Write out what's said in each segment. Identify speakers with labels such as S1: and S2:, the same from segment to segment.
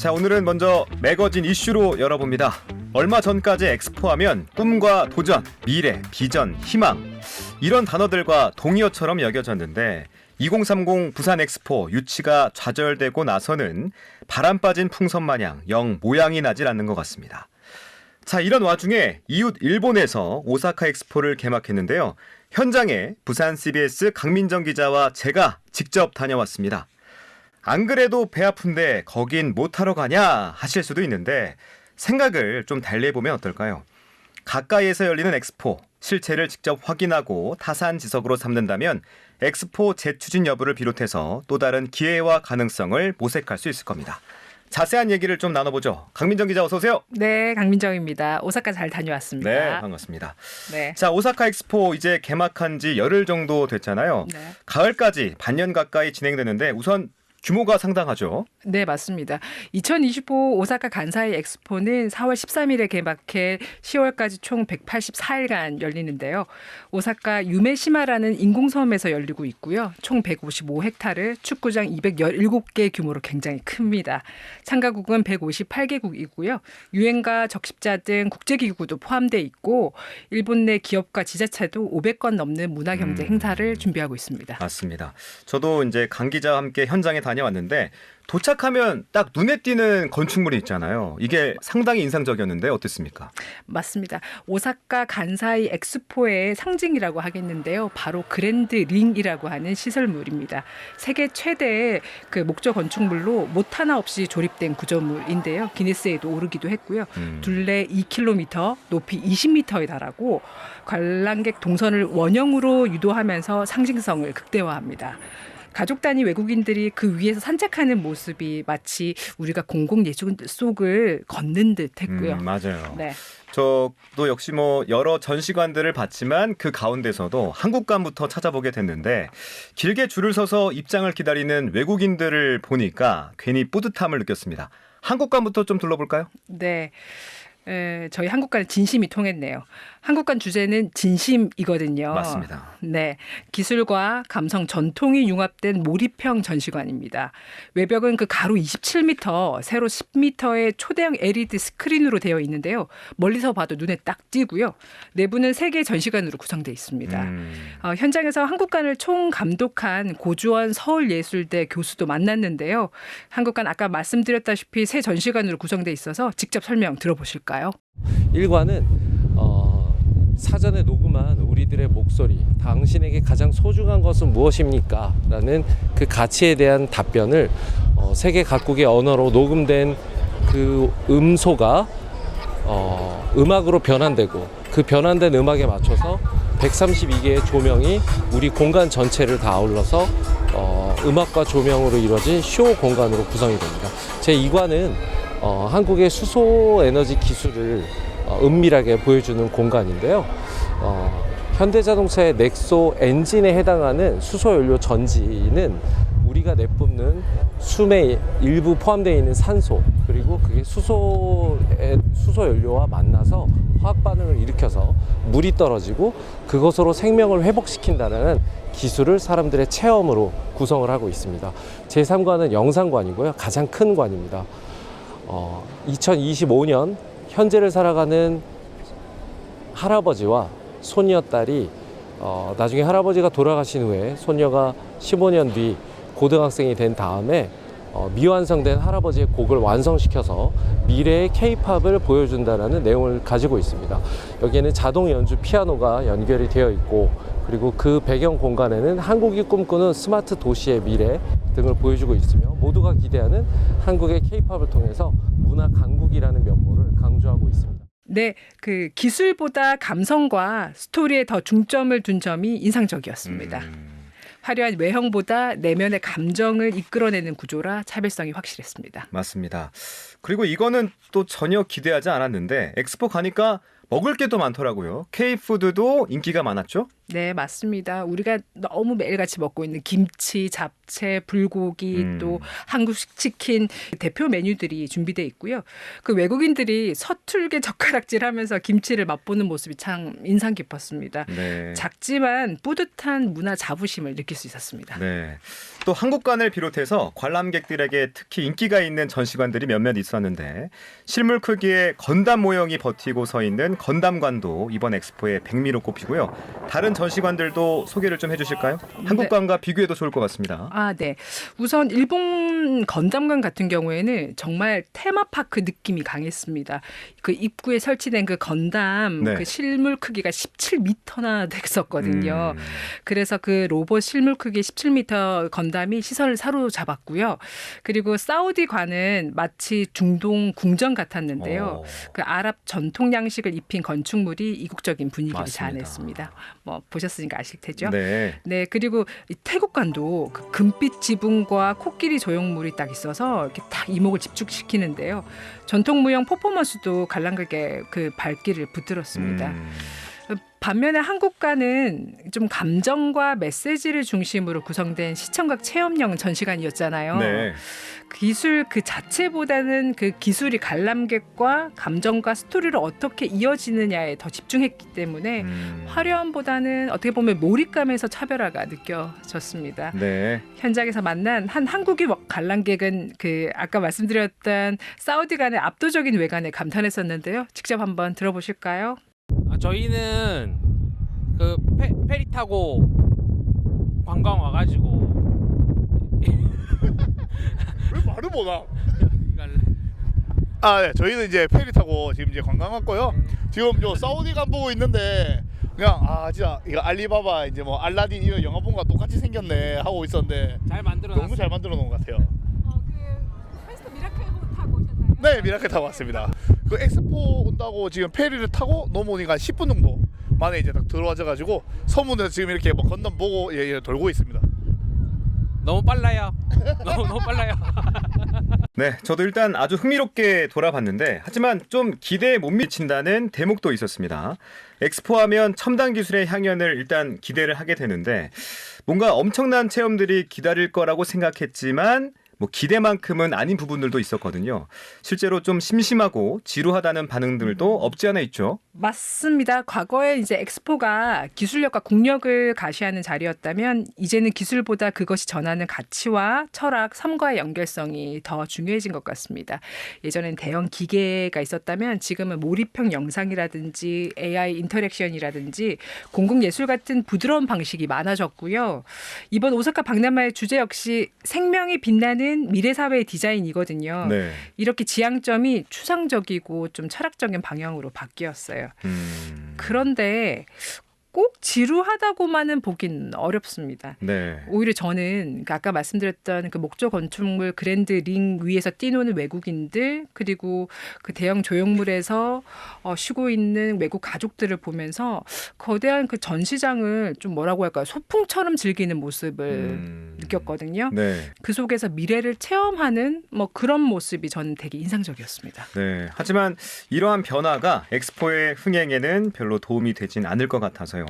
S1: 자, 오늘은 먼저 매거진 이슈로 열어봅니다. 얼마 전까지 엑스포하면 꿈과 도전, 미래, 비전, 희망 이런 단어들과 동의어처럼 여겨졌는데 2030 부산 엑스포 유치가 좌절되고 나서는 바람 빠진 풍선 마냥 영 모양이 나질 않는 것 같습니다. 자, 이런 와중에 이웃 일본에서 오사카 엑스포를 개막했는데요. 현장에 부산 CBS 강민정 기자와 제가 직접 다녀왔습니다. 안 그래도 배 아픈데 거긴 못하러 가냐 하실 수도 있는데 생각을 좀 달리 해보면 어떨까요? 가까이에서 열리는 엑스포, 실체를 직접 확인하고 타산지석으로 삼는다면 엑스포 재추진 여부를 비롯해서 또 다른 기회와 가능성을 모색할 수 있을 겁니다. 자세한 얘기를 좀 나눠보죠. 강민정 기자 어서 오세요.
S2: 네, 강민정입니다. 오사카 잘 다녀왔습니다.
S1: 네, 반갑습니다.
S2: 네.
S1: 자, 오사카 엑스포 이제 개막한 지 열흘 정도 됐잖아요.
S2: 네.
S1: 가을까지 반년 가까이 진행되는데 우선 규모가 상당하죠.
S2: 네, 맞습니다. 2025 오사카 간사이 엑스포는 4월 13일에 개막해 10월까지 총 184일간 열리는데요. 오사카 유메시마라는 인공섬에서 열리고 있고요. 총 155헥타르, 축구장 217개 규모로 굉장히 큽니다. 참가국은 158개국이고요. 유엔과 적십자 등 국제기구도 포함되어 있고 일본 내 기업과 지자체도 500건 넘는 문화경제 행사를 준비하고 있습니다.
S1: 맞습니다. 저도 이제 강 기자와 함께 현장에 다녀왔는데 도착하면 딱 눈에 띄는 건축물이 있잖아요. 이게 상당히 인상적이었는데 어땠습니까?
S2: 맞습니다. 오사카 간사이 엑스포의 상징이라고 하겠는데요. 바로 그랜드 링이라고 하는 시설물입니다. 세계 최대의 그 목조 건축물로 못 하나 없이 조립된 구조물인데요. 기네스에도 오르기도 했고요. 둘레 2km, 높이 20m에 달하고 관람객 동선을 원형으로 유도하면서 상징성을 극대화합니다. 가족 단위 외국인들이 그 위에서 산책하는 모습이 마치 우리가 공공 예술 속을 걷는 듯 했고요.
S1: 맞아요.
S2: 네.
S1: 저도 역시 뭐 여러 전시관들을 봤지만 그 가운데서도 한국관부터 찾아보게 됐는데 길게 줄을 서서 입장을 기다리는 외국인들을 보니까 괜히 뿌듯함을 느꼈습니다. 한국관부터 좀 둘러볼까요?
S2: 네. 저희 한국관은 진심이 통했네요. 한국관 주제는 진심이거든요.
S1: 맞습니다.
S2: 네, 기술과 감성 전통이 융합된 몰입형 전시관입니다. 외벽은 그 가로 27m, 세로 10m의 초대형 LED 스크린으로 되어 있는데요. 멀리서 봐도 눈에 딱 띄고요. 내부는 3개 전시관으로 구성되어 있습니다. 현장에서 한국관을 총 감독한 고주원 서울예술대 교수도 만났는데요. 한국관 아까 말씀드렸다시피 새 전시관으로 구성되어 있어서 직접 설명 들어보실까요?
S3: 1관은 사전에 녹음한 우리들의 목소리, 당신에게 가장 소중한 것은 무엇입니까? 라는 그 가치에 대한 답변을 세계 각국의 언어로 녹음된 그 음소가 음악으로 변환되고 그 변환된 음악에 맞춰서 132개의 조명이 우리 공간 전체를 다 아울러서 음악과 조명으로 이루어진 쇼 공간으로 구성이 됩니다. 제2관은 한국의 수소 에너지 기술을 은밀하게 보여주는 공간인데요. 현대자동차의 넥소 엔진에 해당하는 수소연료 전지는 우리가 내뿜는 숨에 일부 포함되어 있는 산소 그리고 그게 수소연료와 만나서 화학 반응을 일으켜서 물이 떨어지고 그것으로 생명을 회복시킨다는 기술을 사람들의 체험으로 구성을 하고 있습니다. 제3관은 영상관이고요. 가장 큰 관입니다. 2025년 현재를 살아가는 할아버지와 손녀딸이 나중에 할아버지가 돌아가신 후에 손녀가 15년 뒤 고등학생이 된 다음에 미완성된 할아버지의 곡을 완성시켜서 미래의 K-팝을 보여준다는 내용을 가지고 있습니다. 여기에는 자동 연주 피아노가 연결이 되어 있고 그리고 그 배경 공간에는 한국이 꿈꾸는 스마트 도시의 미래 등을 보여주고 있으며 모두가 기대하는 한국의 K-팝을 통해서 문화 강국이라는 면모를 강조하고 있습니다.
S2: 네, 그 기술보다 감성과 스토리에 더 중점을 둔 점이 인상적이었습니다. 화려한 외형보다 내면의 감정을 이끌어내는 구조라 차별성이 확실했습니다.
S1: 맞습니다. 그리고 이거는 또 전혀 기대하지 않았는데 엑스포 가니까 먹을 게 더 많더라고요. K푸드도 인기가 많았죠?
S2: 네, 맞습니다. 우리가 너무 매일같이 먹고 있는 김치, 잡채, 불고기 또 한국식 치킨 대표 메뉴들이 준비돼 있고요. 그 외국인들이 서툴게 젓가락질하면서 김치를 맛보는 모습이 참 인상 깊었습니다.
S1: 네.
S2: 작지만 뿌듯한 문화 자부심을 느낄 수 있었습니다.
S1: 네. 또 한국관을 비롯해서 관람객들에게 특히 인기가 있는 전시관들이 몇몇 있었는데 실물 크기의 건담 모형이 버티고 서 있는 건담관도 이번 엑스포의 백미로 꼽히고요. 다른 전시관들도 소개를 좀 해주실까요? 한국관과 비교해도 좋을 것 같습니다.
S2: 아, 네. 우선 일본 건담관 같은 경우에는 정말 테마파크 느낌이 강했습니다. 그 입구에 설치된 그 건담
S1: 네.
S2: 그 실물 크기가 17m나 됐었거든요. 그래서 그 로봇 실물 크기 17m 건담이 시선을 사로잡았고요. 그리고 사우디관은 마치 중동 궁전 같았는데요. 그 아랍 전통 양식을 입힌 건축물이 이국적인 분위기를
S1: 맞습니다.
S2: 자아냈습니다. 뭐 보셨으니까 아실 테죠.
S1: 네.
S2: 네, 그리고 이 태국관도 그 금빛 지붕과 코끼리 조형물이 딱 있어서 이렇게 딱 이목을 집중시키는데요. 전통 무용 퍼포먼스도 관람객의 그 발길을 붙들었습니다. 반면에 한국관은 좀 감정과 메시지를 중심으로 구성된 시청각 체험형 전시관이었잖아요.
S1: 네.
S2: 기술 그 자체보다는 그 기술이 관람객과 감정과 스토리를 어떻게 이어지느냐에 더 집중했기 때문에 화려함보다는 어떻게 보면 몰입감에서 차별화가 느껴졌습니다.
S1: 네.
S2: 현장에서 만난 한 한국인 관람객은 그 아까 말씀드렸던 사우디관의 압도적인 외관에 감탄했었는데요. 직접 한번 들어보실까요?
S4: 저희는 그 페리 타고 관광 와가지고
S5: 왜 말을 못하? 네, 저희는 이제 페리 타고 지금 이제 관광 왔고요. 지금 요 사우디관 보고 있는데 그냥 진짜 이거 알리바바 이제 뭐 알라딘 이런 영화 본 거랑 똑같이 생겼네 하고 있었는데
S4: 잘 만들어
S5: 너무 잘 만들어 놓은 것 같아요.
S6: 그 퀘스트 미라클 타고 오셨나요?
S5: 네, 미라클 타고 왔습니다. 그 엑스포 온다고 지금 페리를 타고 넘어오니까 10분 정도 만에 이제 딱 들어와져가지고 서문에서 지금 이렇게 뭐 건담 보고 돌고 있습니다.
S4: 너무 빨라요. 너무 빨라요.
S1: 네, 저도 일단 아주 흥미롭게 돌아봤는데 하지만 좀 기대에 못 미친다는 대목도 있었습니다. 엑스포하면 첨단 기술의 향연을 일단 기대를 하게 되는데 뭔가 엄청난 체험들이 기다릴 거라고 생각했지만 뭐 기대만큼은 아닌 부분들도 있었거든요. 실제로 좀 심심하고 지루하다는 반응들도 없지 않아 있죠.
S2: 맞습니다. 과거에 이제 엑스포가 기술력과 국력을 가시하는 자리였다면 이제는 기술보다 그것이 전하는 가치와 철학, 삶과의 연결성이 더 중요해진 것 같습니다. 예전엔 대형 기계가 있었다면 지금은 몰입형 영상이라든지 AI 인터랙션이라든지 공공예술 같은 부드러운 방식이 많아졌고요. 이번 오사카 박람회의 주제 역시 생명이 빛나는 미래사회의 디자인이거든요.
S1: 네.
S2: 이렇게 지향점이 추상적이고 좀 철학적인 방향으로 바뀌었어요. 그런데 꼭 지루하다고만은 보긴 어렵습니다.
S1: 네.
S2: 오히려 저는 아까 말씀드렸던 그 목조 건축물 그랜드 링 위에서 뛰노는 외국인들 그리고 그 대형 조형물에서 쉬고 있는 외국 가족들을 보면서 거대한 그 전시장을 좀 뭐라고 할까요? 소풍처럼 즐기는 모습을 느꼈거든요.
S1: 네.
S2: 그 속에서 미래를 체험하는 뭐 그런 모습이 저는 되게 인상적이었습니다.
S1: 네. 하지만 이러한 변화가 엑스포의 흥행에는 별로 도움이 되진 않을 것 같아서요.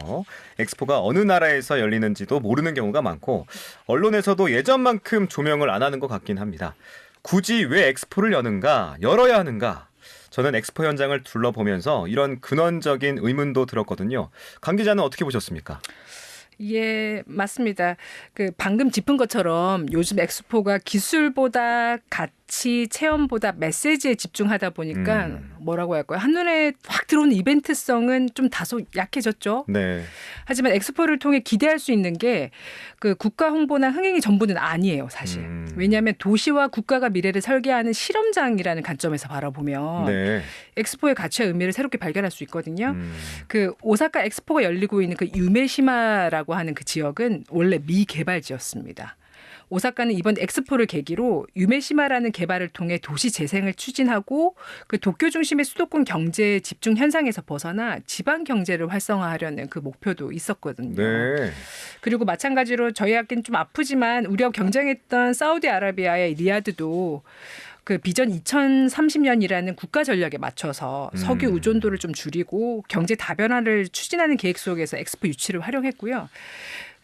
S1: 엑스포가 어느 나라에서 열리는지도 모르는 경우가 많고 언론에서도 예전만큼 조명을 안 하는 것 같긴 합니다. 굳이 왜 엑스포를 여는가? 열어야 하는가? 저는 엑스포 현장을 둘러보면서 이런 근원적인 의문도 들었거든요. 강 기자는 어떻게 보셨습니까?
S2: 예, 맞습니다. 그 방금 짚은 것처럼 요즘 엑스포가 기술보다 가치, 체험보다 메시지에 집중하다 보니까 뭐라고 할까요? 한눈에 확 들어오는 이벤트성은 좀 다소 약해졌죠.
S1: 네.
S2: 하지만 엑스포를 통해 기대할 수 있는 게 그 국가 홍보나 흥행이 전부는 아니에요, 사실. 왜냐하면 도시와 국가가 미래를 설계하는 실험장이라는 관점에서 바라보면
S1: 네.
S2: 엑스포의 가치와 의미를 새롭게 발견할 수 있거든요. 그 오사카 엑스포가 열리고 있는 그 유메시마라고 하는 그 지역은 원래 미개발지였습니다. 오사카는 이번 엑스포를 계기로 유메시마라는 개발을 통해 도시 재생을 추진하고 그 도쿄 중심의 수도권 경제 집중 현상에서 벗어나 지방 경제를 활성화하려는 그 목표도 있었거든요.
S1: 네.
S2: 그리고 마찬가지로 저희 학교는 좀 아프지만 우리와 경쟁했던 사우디아라비아의 리야드도 그 비전 2030년이라는 국가 전략에 맞춰서 석유 의존도를 좀 줄이고 경제 다변화를 추진하는 계획 속에서 엑스포 유치를 활용했고요.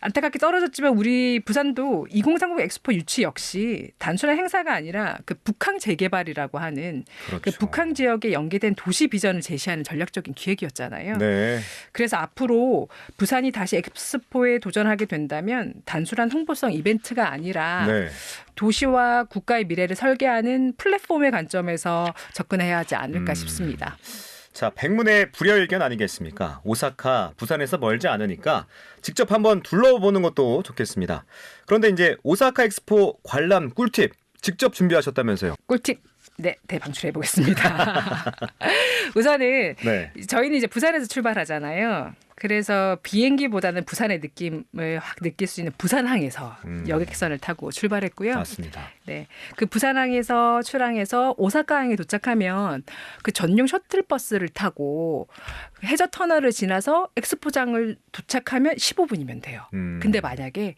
S2: 안타깝게 떨어졌지만 우리 부산도 2030 엑스포 유치 역시 단순한 행사가 아니라 그 북항 재개발이라고 하는
S1: 그렇죠.
S2: 그 북항 지역에 연계된 도시 비전을 제시하는 전략적인 기획이었잖아요.
S1: 네.
S2: 그래서 앞으로 부산이 다시 엑스포에 도전하게 된다면 단순한 홍보성 이벤트가 아니라
S1: 네.
S2: 도시와 국가의 미래를 설계하는 플랫폼의 관점에서 접근해야 하지 않을까 싶습니다.
S1: 자, 백문의 불여일견 아니겠습니까? 오사카, 부산에서 멀지 않으니까 직접 한번 둘러보는 것도 좋겠습니다. 그런데 이제 오사카 엑스포 관람 꿀팁 직접 준비하셨다면서요?
S2: 꿀팁 네, 대방출해 보겠습니다. 우선은
S1: 네.
S2: 저희는 이제 부산에서 출발하잖아요. 그래서 비행기보다는 부산의 느낌을 확 느낄 수 있는 부산항에서 여객선을 타고 출발했고요.
S1: 맞습니다.
S2: 네, 그 부산항에서 출항해서 오사카항에 도착하면 그 전용 셔틀버스를 타고 해저 터널을 지나서 엑스포장을 도착하면 15분이면 돼요. 근데 만약에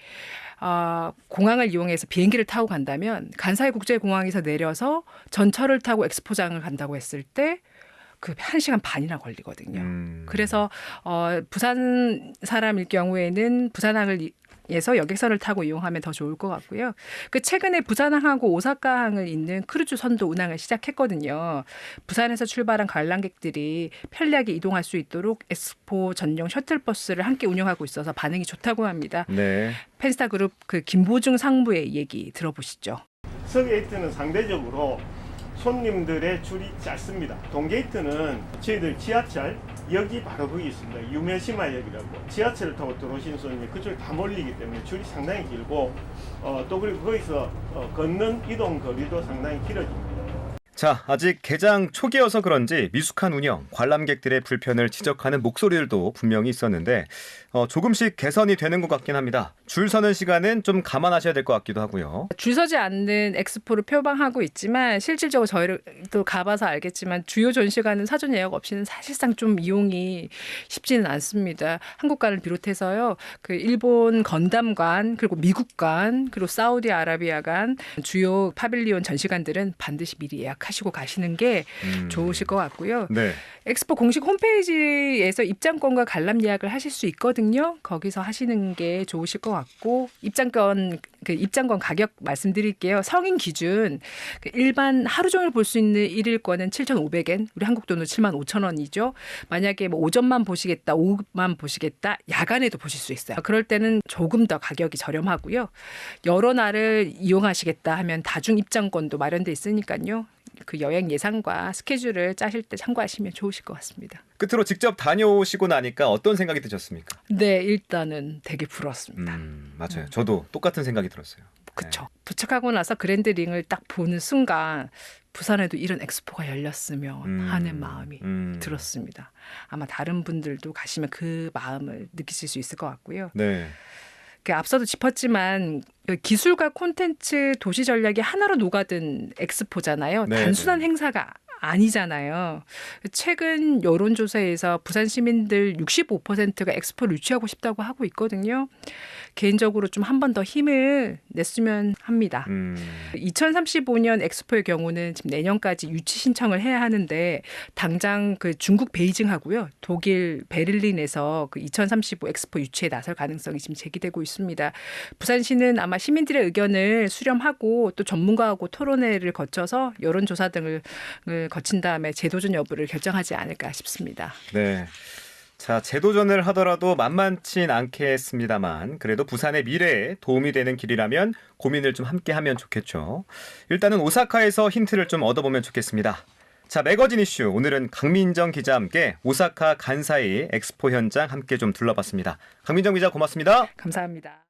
S2: 공항을 이용해서 비행기를 타고 간다면 간사이 국제공항에서 내려서 전철을 타고 엑스포장을 간다고 했을 때 그 1시간 반이나 걸리거든요. 그래서 부산 사람일 경우에는 부산항에서 여객선을 타고 이용하면 더 좋을 것 같고요. 그 최근에 부산항하고 오사카항을 잇는 크루즈 선도 운항을 시작했거든요. 부산에서 출발한 관람객들이 편리하게 이동할 수 있도록 엑스포 전용 셔틀버스를 함께 운영하고 있어서 반응이 좋다고 합니다.
S1: 네.
S2: 펜스타그룹 그 김보중 상무의 얘기 들어보시죠.
S7: 서게이트는 상대적으로 손님들의 줄이 짧습니다. 동게이트는 저희들 지하철 역이 바로 거기 있습니다. 유메시마역이라고 지하철을 타고 들어오신 손님이 그쪽에 다 몰리기 때문에 줄이 상당히 길고 또 그리고 거기서 걷는 이동 거리도 상당히 길어집니다.
S1: 자, 아직 개장 초기여서 그런지 미숙한 운영, 관람객들의 불편을 지적하는 목소리들도 분명히 있었는데 조금씩 개선이 되는 것 같긴 합니다. 줄 서는 시간은 좀 감안하셔야 될 것 같기도 하고요.
S2: 줄 서지 않는 엑스포를 표방하고 있지만 실질적으로 저희도 가봐서 알겠지만 주요 전시관은 사전 예약 없이는 사실상 좀 이용이 쉽지는 않습니다. 한국관을 비롯해서요. 그 일본 건담관 그리고 미국관 그리고 사우디아라비아관 주요 파빌리온 전시관들은 반드시 미리 예약하시고 가시는 게 좋으실 것 같고요.
S1: 네.
S2: 엑스포 공식 홈페이지에서 입장권과 관람 예약을 하실 수 있거든요. 거기서 하시는 게 좋으실 것 같고 입장권 가격 말씀드릴게요. 성인 기준 일반 하루 종일 볼 수 있는 1일권은 7,500엔, 우리 한국 돈으로 75,000원이죠. 만약에 뭐 오전만 보시겠다, 오후만 보시겠다, 야간에도 보실 수 있어요. 그럴 때는 조금 더 가격이 저렴하고요. 여러 날을 이용하시겠다 하면 다중 입장권도 마련돼 있으니까요. 그 여행 예상과 스케줄을 짜실 때 참고하시면 좋으실 것 같습니다.
S1: 끝으로 직접 다녀오시고 나니까 어떤 생각이 드셨습니까?
S2: 네, 일단은 되게 부러웠습니다.
S1: 맞아요. 저도 똑같은 생각이 들었어요.
S2: 그렇죠. 도착하고 나서 그랜드 링을 딱 보는 순간 부산에도 이런 엑스포가 열렸으면 하는 마음이 들었습니다. 아마 다른 분들도 가시면 그 마음을 느끼실 수 있을 것 같고요.
S1: 네.
S2: 앞서도 짚었지만 기술과 콘텐츠 도시 전략이 하나로 녹아든 엑스포잖아요.
S1: 네,
S2: 단순한
S1: 네.
S2: 행사가 아니잖아요. 최근 여론조사에서 부산 시민들 65%가 엑스포를 유치하고 싶다고 하고 있거든요. 개인적으로 좀 한 번 더 힘을 냈으면 합니다. 2035년 엑스포의 경우는 지금 내년까지 유치 신청을 해야 하는데 당장 그 중국 베이징하고요. 독일 베를린에서 그 2035 엑스포 유치에 나설 가능성이 지금 제기되고 있습니다. 부산시는 아마 시민들의 의견을 수렴하고 또 전문가하고 토론회를 거쳐서 여론조사 등을 거친 다음에 재도전 여부를 결정하지 않을까 싶습니다.
S1: 네. 자, 재도전을 하더라도 만만치 않겠습니다만 그래도 부산의 미래에 도움이 되는 길이라면 고민을 좀 함께 하면 좋겠죠. 일단은 오사카에서 힌트를 좀 얻어보면 좋겠습니다. 자, 매거진 이슈 오늘은 강민정 기자와 함께 오사카 간사이 엑스포 현장 함께 좀 둘러봤습니다. 강민정 기자 고맙습니다.
S2: 감사합니다.